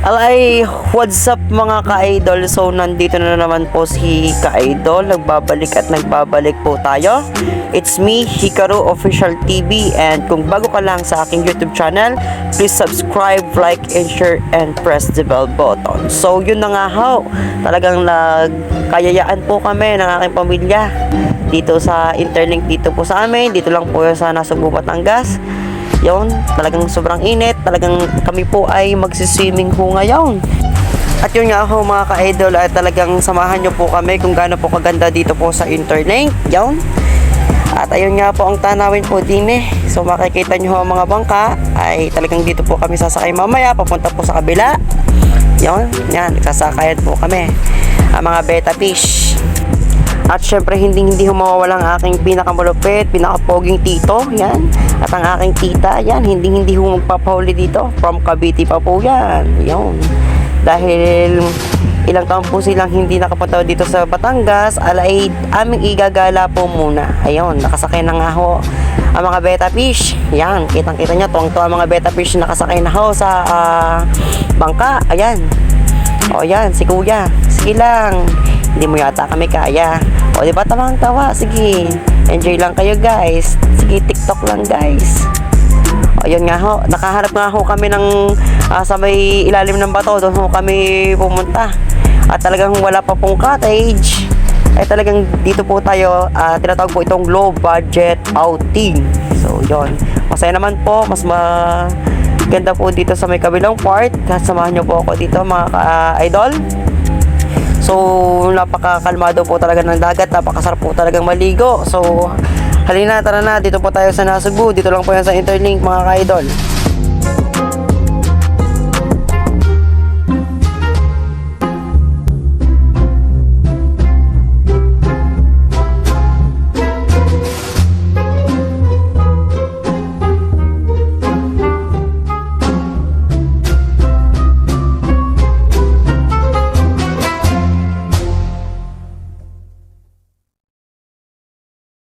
Alay, what's up mga ka-idol? So, nandito na naman po si ka-idol. Nagbabalik at nagbabalik po tayo. It's me, Hikaru Official TV. And kung bago ka lang sa aking YouTube channel, please subscribe, like, and share, and press the bell button. So, yun na nga ho. Talagang nagkayayaan po kami ng aking pamilya dito sa internet, dito po sa amin. Dito lang po sa Nasugbu, Batangas. Yun, talagang sobrang init. Talagang kami po ay magsiswimming ho ngayon. At yun nga ho mga ka-idol, ay talagang samahan nyo po kami kung gaano po kaganda dito po sa internet. Yun. At ayun nga po ang tanawin po din eh. So makikita nyo ho ang mga bangka, ay talagang dito po kami sasakay mamaya, papunta po sa kabila. Yun, yan, nagsasakayan po kami. Ang mga betta fish. At syempre hindi ho mawawala ang aking pinakamalupit, pinakapoging tito, yan. At ang aking tita, yan, hindi ho magpapahuli dito. From Cavite pa po yan, yun. Dahil ilang taon po silang hindi nakapunta dito sa Batangas, alay aming igagala po muna. Ayun, nakasakay na nga ho ang mga betta fish. Yan, kitang-kita nyo, tuwang-tuwa mga betta fish nakasakay na ho sa bangka. Ayan. O yan, si kuya, sige lang. Hindi mo yata kami kaya. O diba tamang-tawa? Sige, enjoy lang kayo guys. Sige, TikTok lang guys. O yun nga ho, nakaharap nga ho kami ng sa may ilalim ng bato. Doon ho kami pumunta. At talagang wala pa pong cottage. Ay talagang dito po tayo, tinatawag po itong low budget outing. So yun, masaya naman po. Mas maganda po dito sa may kabilang part. Samahan nyo po ako dito mga ka-idol. So, napakakalmado po talaga ng dagat. Napakasarap po talagang maligo. So, halina, tara na. Dito po tayo sa Nasugbu. Dito lang po yan sa Interlink mga ka-idol.